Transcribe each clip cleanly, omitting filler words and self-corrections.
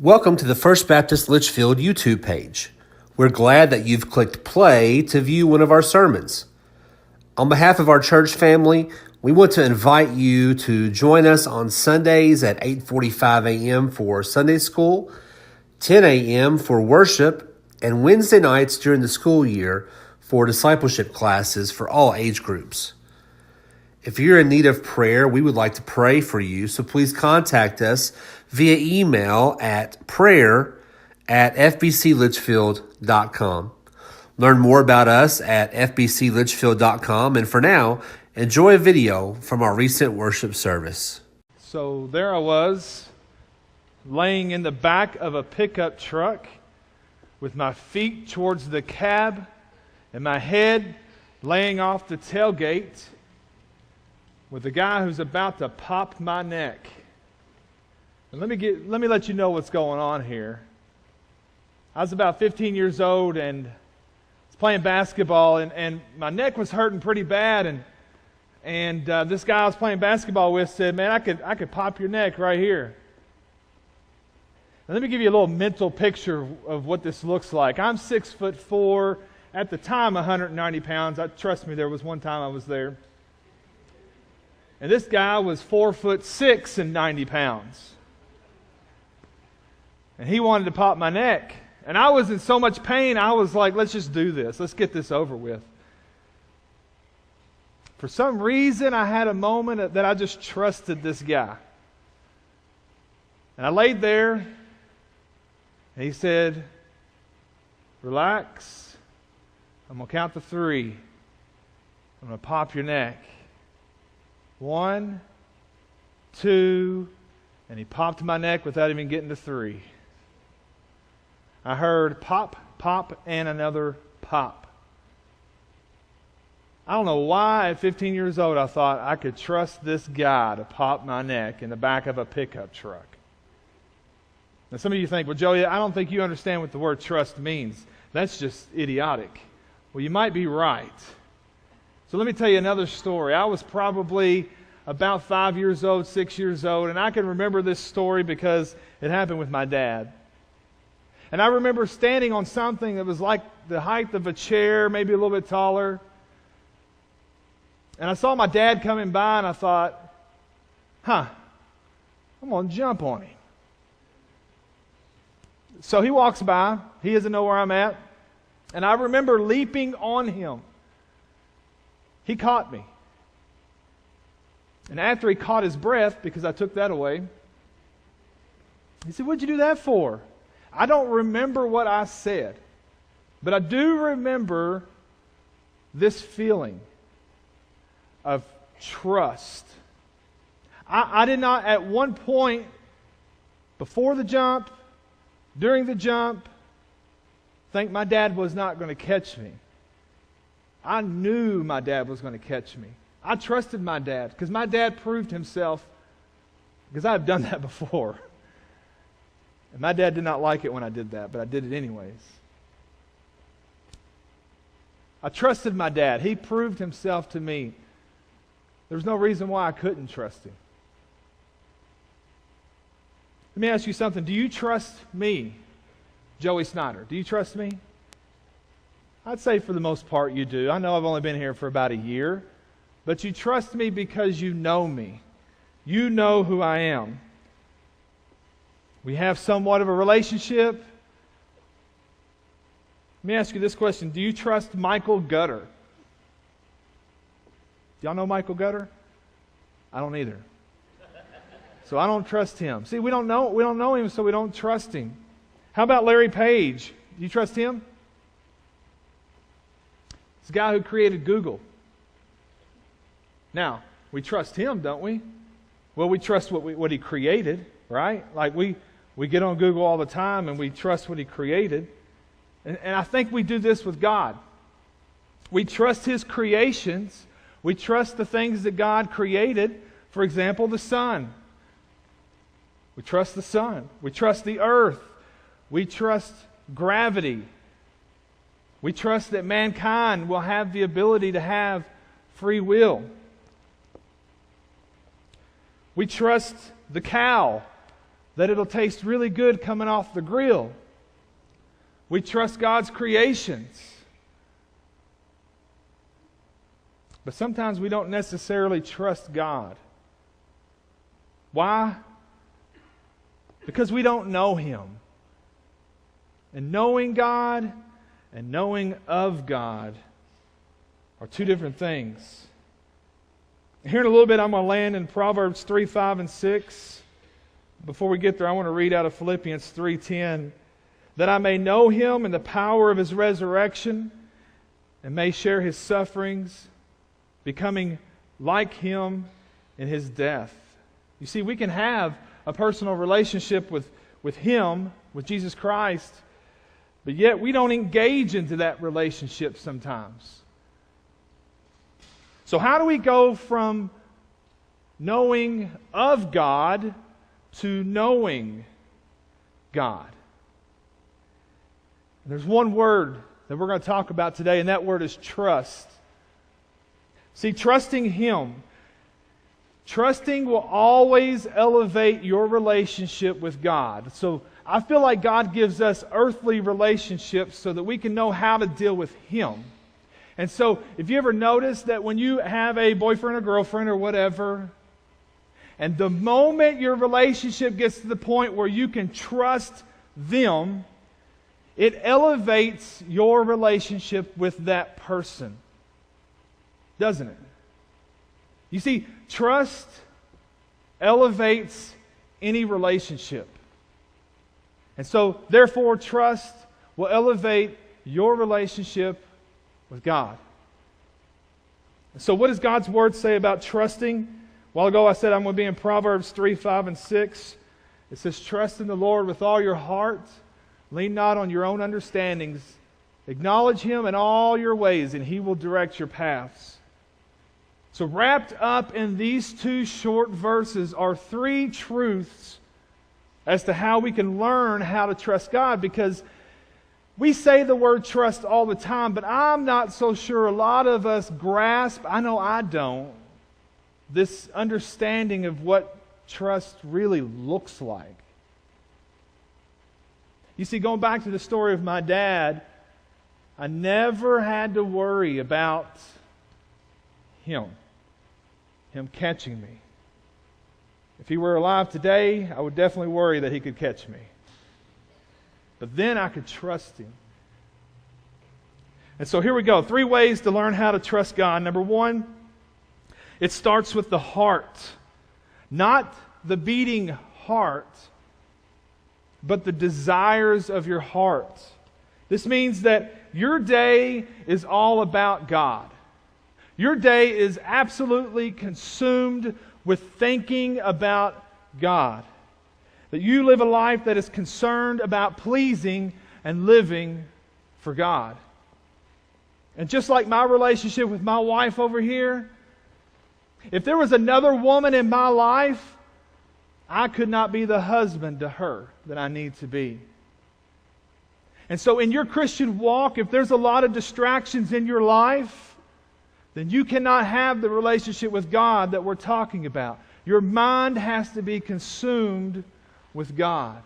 Welcome to the First Baptist Litchfield YouTube page. We're glad that you've clicked play to view one of our sermons. On behalf of our church family, we want to invite you to join us on Sundays at 8:45 a.m. for Sunday school, 10 a.m. for worship, and Wednesday nights during the school year for discipleship classes for all age groups. If you're in need of prayer, we would like to pray for you, so please contact us via email at prayer@fbclitchfield.com. Learn more about us at fbclitchfield.com, and for now, enjoy a video from our recent worship service. So there I was, laying in the back of a pickup truck with my feet towards the cab and my head laying off the tailgate, with a guy who's about to pop my neck. And let me let you know what's going on here. I was about 15 years old and was playing basketball, and my neck was hurting pretty bad. And this guy I was playing basketball with said, "Man, I could pop your neck right here." And let me give you a little mental picture of what this looks like. I'm 6'4", at the time 190 pounds. Trust me, there was one time I was there. And this guy was 4'6" and 90 pounds. And he wanted to pop my neck. And I was in so much pain, I was like, let's just do this. Let's get this over with. For some reason, I had a moment that I just trusted this guy. And I laid there, and he said, "Relax. I'm going to count to 3. I'm going to pop your neck. 1, 2, and he popped my neck without even getting to 3. I heard pop, pop, and another pop. I don't know why at 15 years old I thought I could trust this guy to pop my neck in the back of a pickup truck. Now some of you think, well, Joey, I don't think you understand what the word trust means. That's just idiotic. Well, you might be right. So let me tell you another story. I was probably about 5 years old, 6 years old, and I can remember this story because it happened with my dad. And I remember standing on something that was like the height of a chair, maybe a little bit taller. And I saw my dad coming by, and I thought, I'm going to jump on him. So he walks by. He doesn't know where I'm at. And I remember leaping on him. He caught me. And after he caught his breath, because I took that away, he said, "What'd you do that for?" I don't remember what I said, but I do remember this feeling of trust. I did not at one point, before the jump, during the jump, think my dad was not going to catch me. I knew my dad was going to catch me. I trusted my dad because my dad proved himself, because I've done that before. And my dad did not like it when I did that, but I did it anyways. I trusted my dad. He proved himself to me. There's no reason why I couldn't trust him. Let me ask you something. Do you trust me, Joey Snyder? Do you trust me? I'd say for the most part you do. I know I've only been here for about a year, but you trust me because you know me. You know who I am. We have somewhat of a relationship. Let me ask you this question. Do you trust Michael Gutter? Y'all know Michael Gutter? I don't either. So I don't trust him. See, we don't know him, so we don't trust him. How about Larry Page? Do you trust him? It's the guy who created Google. Now, we trust him, don't we? Well, we trust what he created, right? Like we get on Google all the time and we trust what he created. And I think we do this with God. We trust his creations. We trust the things that God created. For example, the sun. We trust the sun. We trust the earth. We trust gravity. We trust that mankind will have the ability to have free will. We trust the cow, that it'll taste really good coming off the grill. We trust God's creations. But sometimes we don't necessarily trust God. Why? Because we don't know Him. And knowing God and knowing of God are two different things. Here in a little bit, I'm going to land in Proverbs 3, 5, and 6. Before we get there, I want to read out of Philippians 3:10. That I may know Him and the power of His resurrection, and may share His sufferings, becoming like Him in His death. You see, we can have a personal relationship with Him, with Jesus Christ, but yet we don't engage into that relationship sometimes. So how do we go from knowing of God to knowing God? There's one word that we're going to talk about today, and that word is trust. See, trusting Him. Trusting will always elevate your relationship with God. So I feel like God gives us earthly relationships so that we can know how to deal with Him. And so, if you ever notice that when you have a boyfriend or girlfriend or whatever, and the moment your relationship gets to the point where you can trust them, it elevates your relationship with that person. Doesn't it? You see, trust elevates any relationship. And so, therefore, trust will elevate your relationship with God. So what does God's Word say about trusting? A while ago I said I'm going to be in Proverbs 3, 5, and 6. It says, trust in the Lord with all your heart. Lean not on your own understandings. Acknowledge Him in all your ways, and He will direct your paths. So wrapped up in these two short verses are three truths as to how we can learn how to trust God, because we say the word trust all the time, but I'm not so sure a lot of us grasp, I know I don't, this understanding of what trust really looks like. You see, going back to the story of my dad, I never had to worry about him catching me. If he were alive today, I would definitely worry that he could catch me. But then I could trust Him. And so here we go. 3 ways to learn how to trust God. Number 1, it starts with the heart. Not the beating heart, but the desires of your heart. This means that your day is all about God. Your day is absolutely consumed with thinking about God. That you live a life that is concerned about pleasing and living for God. And just like my relationship with my wife over here, if there was another woman in my life, I could not be the husband to her that I need to be. And so in your Christian walk, if there's a lot of distractions in your life, then you cannot have the relationship with God that we're talking about. Your mind has to be consumed with God.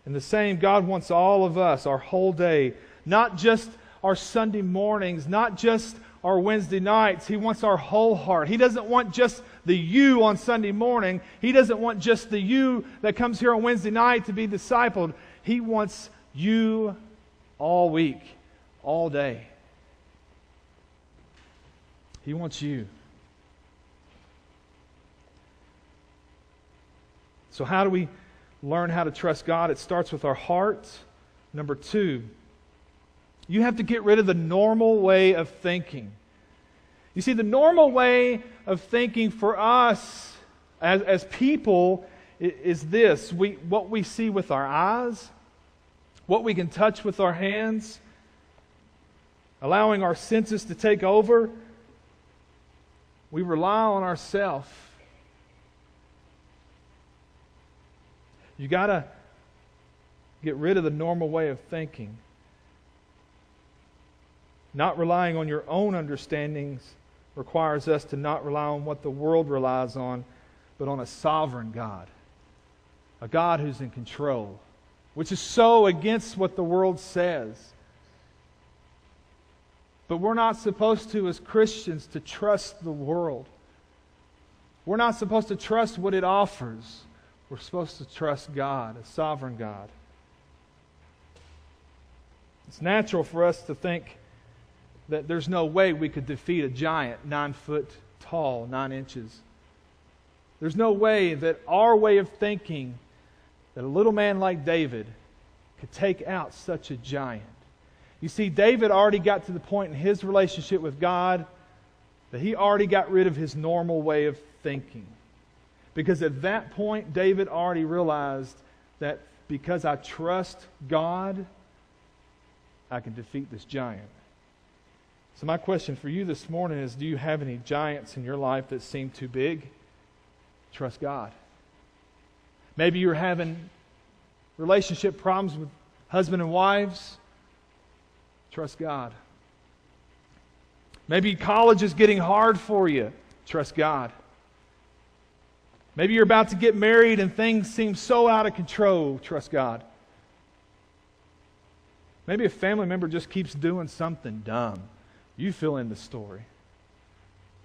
And the same, God wants all of us, our whole day, not just our Sunday mornings, not just our Wednesday nights. He wants our whole heart. He doesn't want just the you on Sunday morning. He doesn't want just the you that comes here on Wednesday night to be discipled. He wants you all week, all day. He wants you. So how do we learn how to trust God? It starts with our heart. Number 2, you have to get rid of the normal way of thinking. You see, the normal way of thinking for us as people is this. What we see with our eyes, what we can touch with our hands, allowing our senses to take over. We rely on ourselves. You got to get rid of the normal way of thinking. Not relying on your own understandings, requires us to not rely on what the world relies on, but on a sovereign God. A God who's in control, which is so against what the world says. But we're not supposed to, as Christians, to trust the world. We're not supposed to trust what it offers. We're supposed to trust God, a sovereign God. It's natural for us to think that there's no way we could defeat a giant 9 foot tall, 9 inches. There's no way that our way of thinking, that a little man like David could take out such a giant. You see, David already got to the point in his relationship with God that he already got rid of his normal way of thinking. Because at that point, David already realized that because I trust God, I can defeat this giant. So my question for you this morning is, do you have any giants in your life that seem too big? Trust God. Maybe you're having relationship problems with husband and wives. Trust God. Maybe college is getting hard for you. Trust God. Maybe you're about to get married and things seem so out of control. Trust God. Maybe a family member just keeps doing something dumb. You fill in the story.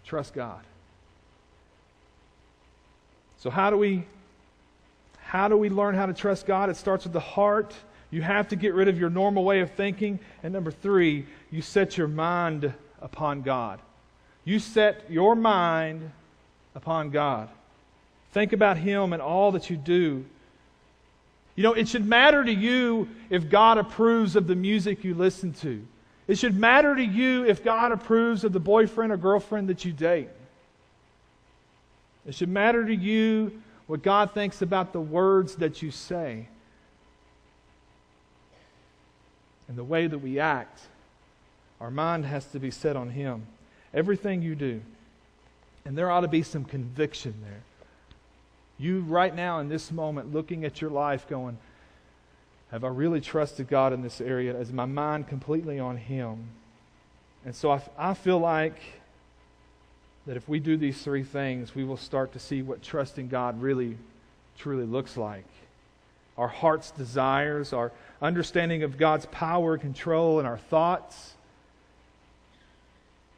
Trust God. So how do we learn how to trust God? It starts with the heart. You have to get rid of your normal way of thinking. And number 3, you set your mind upon God. You set your mind upon God. Think about Him and all that you do. You know, it should matter to you if God approves of the music you listen to. It should matter to you if God approves of the boyfriend or girlfriend that you date. It should matter to you what God thinks about the words that you say and the way that we act. Our mind has to be set on Him. Everything you do. And there ought to be some conviction there. You right now in this moment looking at your life going, have I really trusted God in this area? Is my mind completely on Him? And so I feel like that if we do these 3 things, we will start to see what trusting God really, truly looks like. Our heart's desires, our understanding of God's power, control, and our thoughts.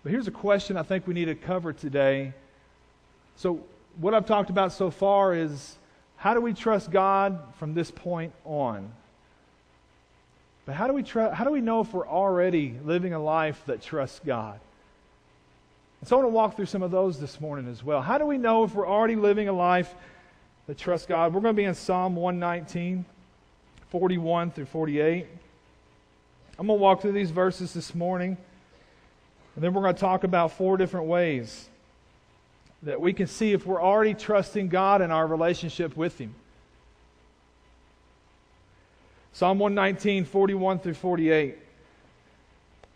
But here's a question I think we need to cover today. So what I've talked about so far is, how do we trust God from this point on? But how do we know if we're already living a life that trusts God? And so I want to walk through some of those this morning as well. How do we know if we're already living a life that trusts God? We're going to be in Psalm 119, 41 through 48. I'm going to walk through these verses this morning, and then we're going to talk about 4 different ways that we can see if we're already trusting God in our relationship with Him. Psalm 119, 41 through 48.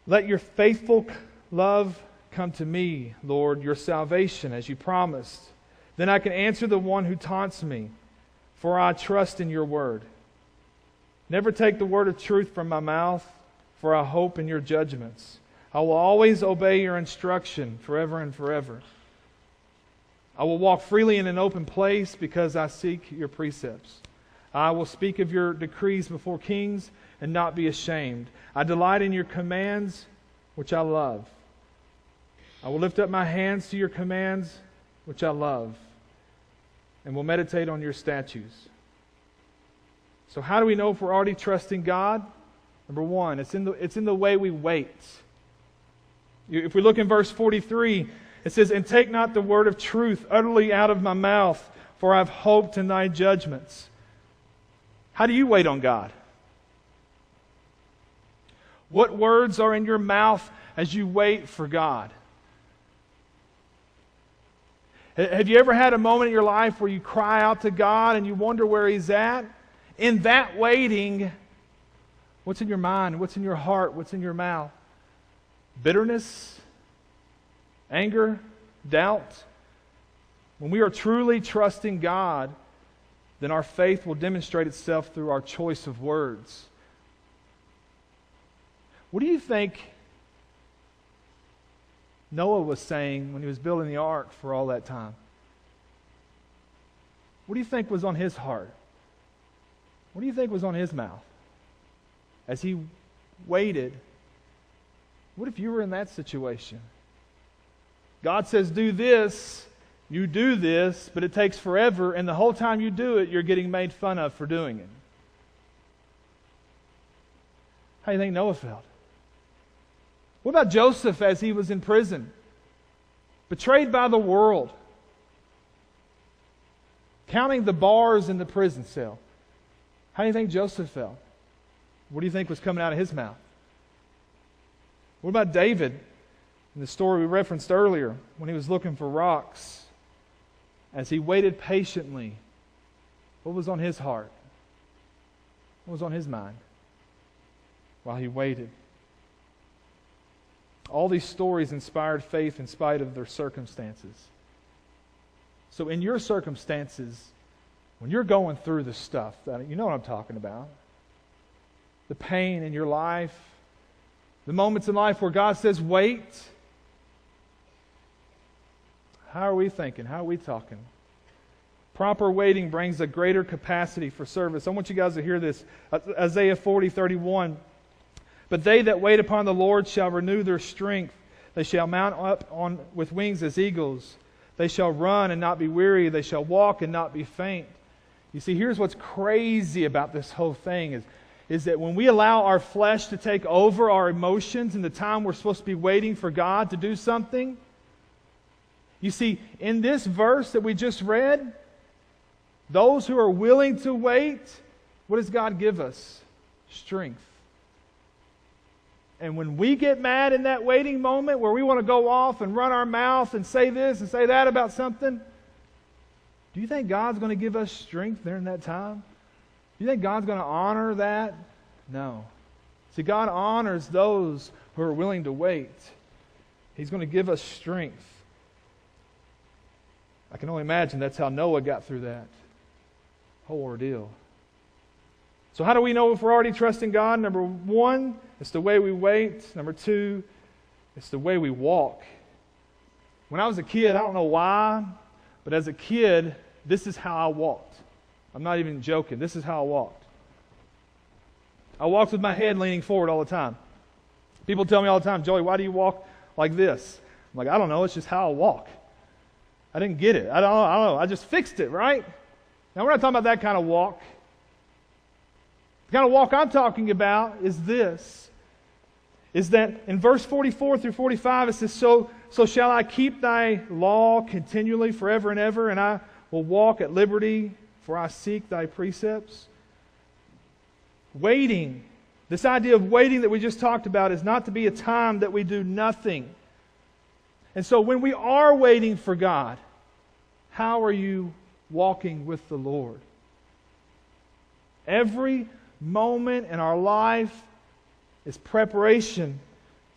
Let your faithful love come to me, Lord, your salvation, as you promised. Then I can answer the one who taunts me, for I trust in your word. Never take the word of truth from my mouth, for I hope in your judgments. I will always obey your instruction forever and forever. I will walk freely in an open place because I seek your precepts. I will speak of your decrees before kings and not be ashamed. I delight in your commands, which I love. I will lift up my hands to your commands, which I love, and will meditate on your statutes. So how do we know if we're already trusting God? Number 1, it's in the way we wait. If we look in verse 43, it says, and take not the word of truth utterly out of my mouth, for I have hoped in thy judgments. How do you wait on God? What words are in your mouth as you wait for God? Have you ever had a moment in your life where you cry out to God and you wonder where He's at? In that waiting, what's in your mind? What's in your heart? What's in your mouth? Bitterness? Anger? Doubt? When we are truly trusting God, then our faith will demonstrate itself through our choice of words. What do you think Noah was saying when he was building the ark for all that time? What do you think was on his heart? What do you think was on his mouth? As he waited, what if you were in that situation? God says, do this, you do this, but it takes forever, and the whole time you do it, you're getting made fun of for doing it. How do you think Noah felt? What about Joseph as he was in prison? Betrayed by the world. Counting the bars in the prison cell. How do you think Joseph felt? What do you think was coming out of his mouth? What about David in the story we referenced earlier when he was looking for rocks? As he waited patiently, what was on his heart? What was on his mind while he waited? All these stories inspired faith in spite of their circumstances. So in your circumstances, when you're going through the stuff, you know what I'm talking about. The pain in your life, the moments in life where God says, wait. How are we thinking? How are we talking? Proper waiting brings a greater capacity for service. I want you guys to hear this. Isaiah 40:31. But they that wait upon the Lord shall renew their strength. They shall mount up with wings as eagles. They shall run and not be weary. They shall walk and not be faint. You see, here's what's crazy about this whole thing is that when we allow our flesh to take over our emotions in the time we're supposed to be waiting for God to do something, you see, in this verse that we just read, those who are willing to wait, what does God give us? Strength. And when we get mad in that waiting moment where we want to go off and run our mouth and say this and say that about something, do you think God's going to give us strength during that time? Do you think God's going to honor that? No. See, God honors those who are willing to wait. He's going to give us strength. I can only imagine that's how Noah got through that whole ordeal. So how do we know if we're already trusting God? Number one, it's the way we wait. Number two, it's the way we walk. When I was a kid, I don't know why, but as a kid, this is how I walked. I'm not even joking. This is how I walked. I walked with my head leaning forward all the time. People tell me all the time, Joey, why do you walk like this? I'm like, I don't know. It's just how I walk. I didn't get it. I don't know. I just fixed it, right? Now, we're not talking about that kind of walk. The kind of walk I'm talking about is this. Is that in verse 44 through 45, it says, So shall I keep thy law continually forever and ever, and I will walk at liberty, for I seek thy precepts. Waiting, this idea of waiting that we just talked about is not to be a time that we do nothing. And so when we are waiting for God, how are you walking with the Lord? Every moment in our life is preparation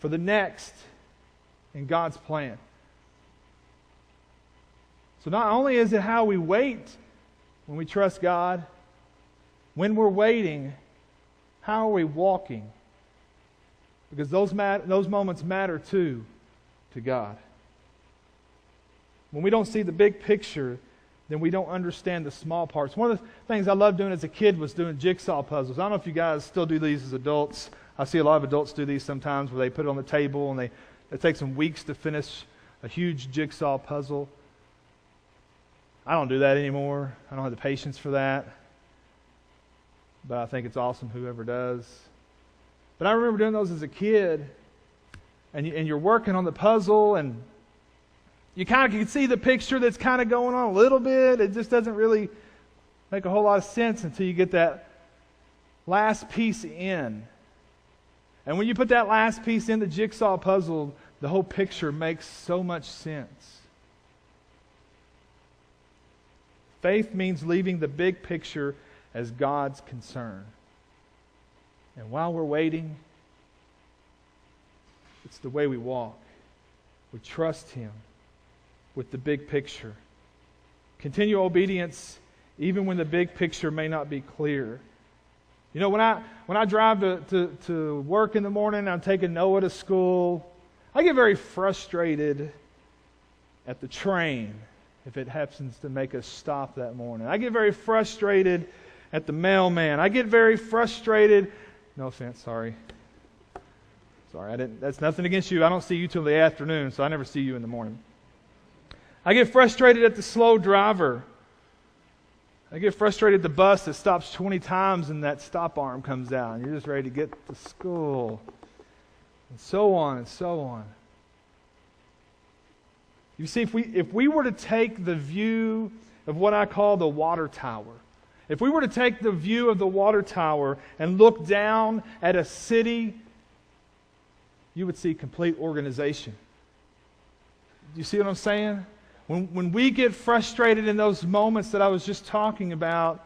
for the next in God's plan. So not only is it how we wait when we trust God, when we're waiting, how are we walking? Because those moments matter too to God. When we don't see the big picture, then we don't understand the small parts. One of the things I loved doing as a kid was doing jigsaw puzzles. I don't know if you guys still do these as adults. I see a lot of adults do these sometimes where they put it on the table and it takes them weeks to finish a huge jigsaw puzzle. I don't do that anymore. I don't have the patience for that. But I think it's awesome whoever does. But I remember doing those as a kid, and you're working on the puzzle, and you kind of can see the picture that's kind of going on a little bit. It just doesn't really make a whole lot of sense until you get that last piece in. And when you put that last piece in the jigsaw puzzle, the whole picture makes so much sense. Faith means leaving the big picture as God's concern. And while we're waiting, it's the way we walk. We trust Him with the big picture. Continue obedience even when the big picture may not be clear. You know, when I drive to work in the morning, I'm taking Noah to school, I get very frustrated at the train if it happens to make a stop that morning. I get very frustrated at the mailman. I get very frustrated. No offense, sorry. Sorry, that's nothing against you. I don't see you till the afternoon, so I never see you in the morning. I get frustrated at the slow driver. I get frustrated at the bus that stops 20 times and that stop arm comes out and you're just ready to get to school. And so on and so on. You see, if we were to take the view of what I call the water tower, if we were to take the view of the water tower and look down at a city, you would see complete organization. Do you see what I'm saying? When we get frustrated in those moments that I was just talking about,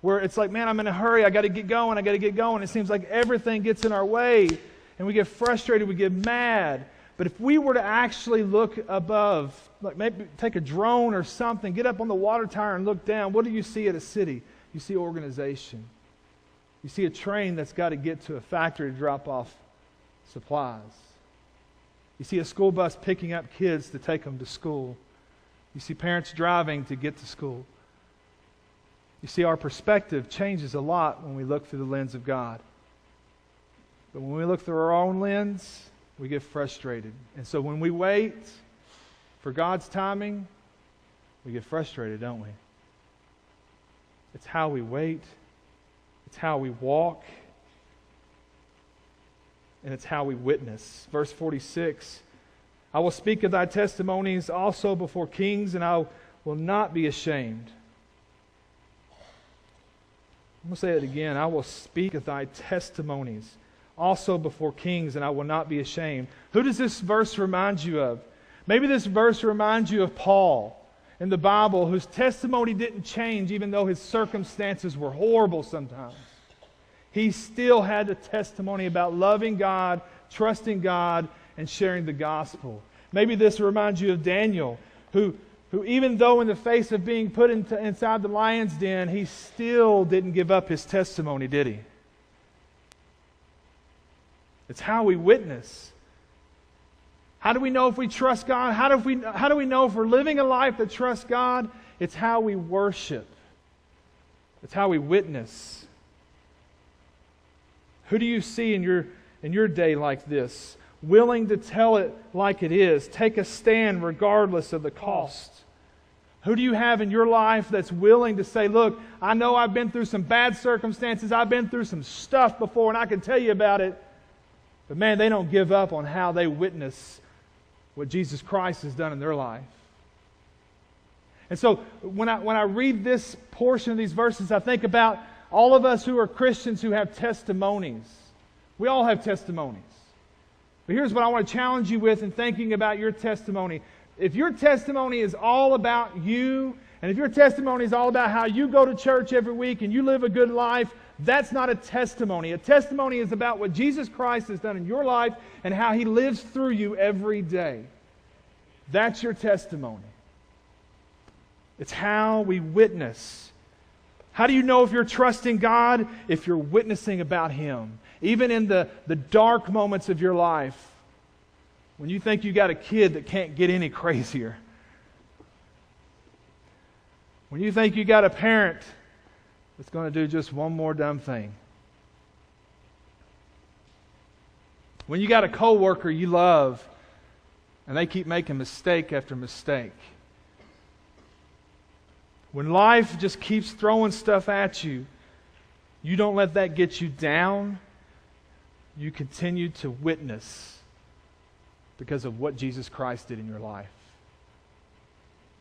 where it's like, man, I'm in a hurry, I got to get going. It seems like everything gets in our way, and we get frustrated, we get mad. But if we were to actually look above, like maybe take a drone or something, get up on the water tower and look down, what do you see at a city? You see organization. You see a train that's got to get to a factory to drop off supplies. You see a school bus picking up kids to take them to school. You see parents driving to get to school. You see our perspective changes a lot when we look through the lens of God. But when we look through our own lens, we get frustrated. And so when we wait for God's timing, we get frustrated, don't we? It's how we wait. It's how we walk. And it's how we witness. Verse 46, I will speak of thy testimonies also before kings, and I will not be ashamed. I'm going to say it again. I will speak of thy testimonies also before kings, and I will not be ashamed. Who does this verse remind you of? Maybe this verse reminds you of Paul in the Bible, whose testimony didn't change even though his circumstances were horrible sometimes. He still had a testimony about loving God, trusting God, and sharing the gospel. Maybe this reminds you of Daniel, who even though in the face of being put inside the lion's den, he still didn't give up his testimony, did he? It's how we witness. How do we know if we trust God? How do we know if we're living a life that trusts God? It's how we worship. It's how we witness. Who do you see in your day like this? Willing to tell it like it is. Take a stand regardless of the cost. Who do you have in your life that's willing to say, look, I know I've been through some bad circumstances. I've been through some stuff before and I can tell you about it. But man, they don't give up on how they witness what Jesus Christ has done in their life. And so when I read this portion of these verses, I think about all of us who are Christians who have testimonies. We all have testimonies. But here's what I want to challenge you with in thinking about your testimony. If your testimony is all about you, and if your testimony is all about how you go to church every week and you live a good life, that's not a testimony. A testimony is about what Jesus Christ has done in your life and how He lives through you every day. That's your testimony. It's how we witness. How do you know if you're trusting God? If you're witnessing about Him. Even in the dark moments of your life, when you think you got a kid that can't get any crazier. When you think you got a parent that's going to do just one more dumb thing. When you got a coworker you love and they keep making mistake after mistake. When life just keeps throwing stuff at you, you don't let that get you down. You continue to witness because of what Jesus Christ did in your life.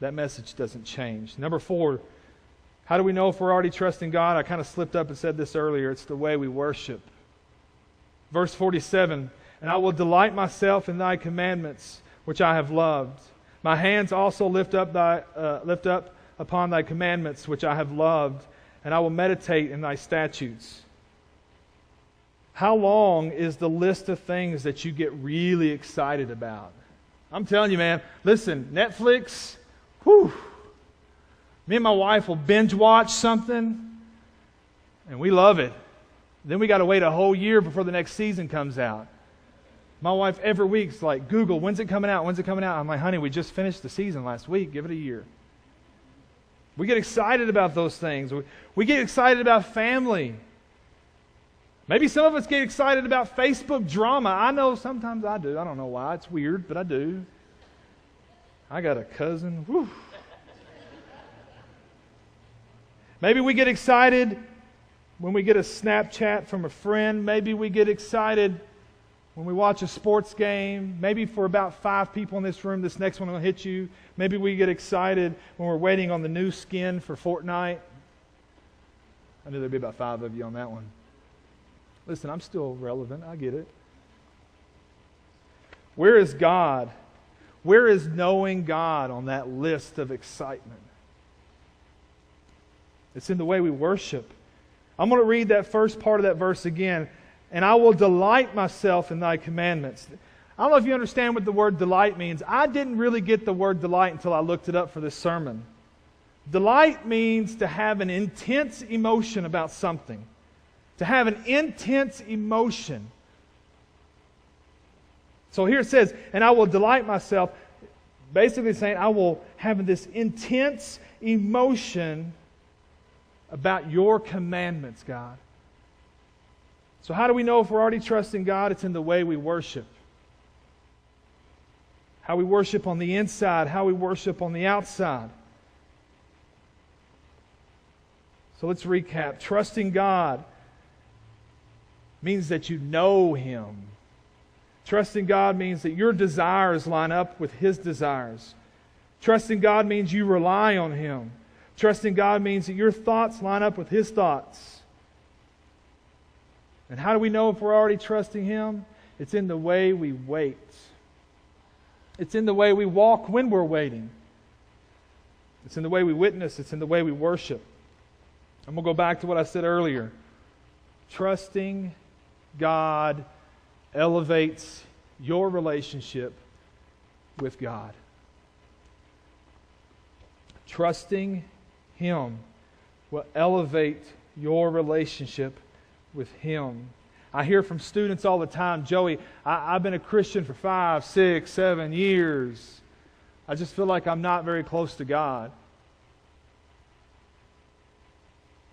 That message doesn't change. Number 4, how do we know if we're already trusting God? I kind of slipped up and said this earlier. It's the way we worship. Verse 47, and I will delight myself in thy commandments, which I have loved. My hands also lift up upon thy commandments, which I have loved, and I will meditate in thy statutes. How long is the list of things that you get really excited about? I'm telling you, man, listen, Netflix, whew. Me and my wife will binge watch something, and we love it. Then we got to wait a whole year before the next season comes out. My wife every week's like, Google, when's it coming out? When's it coming out? I'm like, honey, we just finished the season last week. Give it a year. We get excited about those things. We get excited about family. Maybe some of us get excited about Facebook drama. I know sometimes I do. I don't know why. It's weird, but I do. I got a cousin. Whew. Maybe we get excited when we get a Snapchat from a friend. Maybe we get excited when we watch a sports game. Maybe for about 5 people in this room, this next one will hit you. Maybe we get excited when we're waiting on the new skin for Fortnite. I knew there'd be about 5 of you on that one. Listen, I'm still relevant. I get it. Where is God? Where is knowing God on that list of excitement? It's in the way we worship. I'm going to read that first part of that verse again. And I will delight myself in thy commandments. I don't know if you understand what the word delight means. I didn't really get the word delight until I looked it up for this sermon. Delight means to have an intense emotion about something. To have an intense emotion. So here it says, and I will delight myself. Basically saying, I will have this intense emotion about your commandments, God. So how do we know if we're already trusting God? It's in the way we worship. How we worship on the inside, how we worship on the outside. So let's recap. Trusting God means that you know Him. Trusting God means that your desires line up with His desires. Trusting God means you rely on Him. Trusting God means that your thoughts line up with His thoughts. And how do we know if we're already trusting Him? It's in the way we wait. It's in the way we walk when we're waiting. It's in the way we witness. It's in the way we worship. I'm going to go back to what I said earlier. Trusting God elevates your relationship with God. Trusting Him will elevate your relationship with Him. I hear from students all the time, Joey, I've been a Christian for 5, 6, 7 years. I just feel like I'm not very close to God.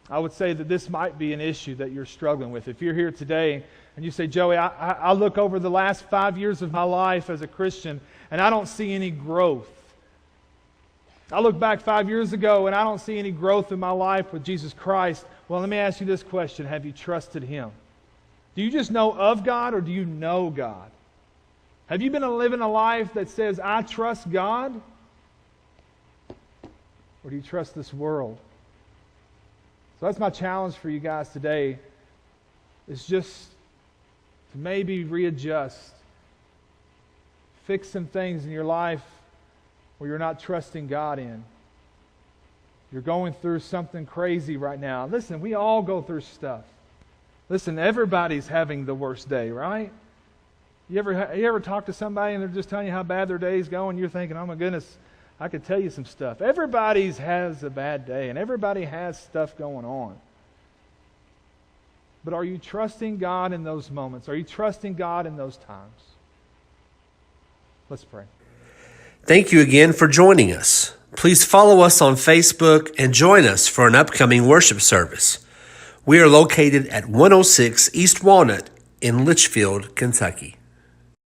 I would say that this might be an issue that you're struggling with. If you're here today and you say, Joey, I look over the last 5 years of my life as a Christian and I don't see any growth. I look back 5 years ago and I don't see any growth in my life with Jesus Christ. Well, let me ask you this question. Have you trusted Him? Do you just know of God or do you know God? Have you been living a life that says, I trust God? Or do you trust this world? So that's my challenge for you guys today, is just to maybe readjust. Fix some things in your life where you're not trusting God in. You're going through something crazy right now. Listen, we all go through stuff. Listen, everybody's having the worst day, right? You ever talk to somebody and they're just telling you how bad their day's going? You're thinking, oh my goodness, I could tell you some stuff. Everybody has a bad day and everybody has stuff going on. But are you trusting God in those moments? Are you trusting God in those times? Let's pray. Thank you again for joining us. Please follow us on Facebook and join us for an upcoming worship service. We are located at 106 East Walnut in Litchfield, Kentucky.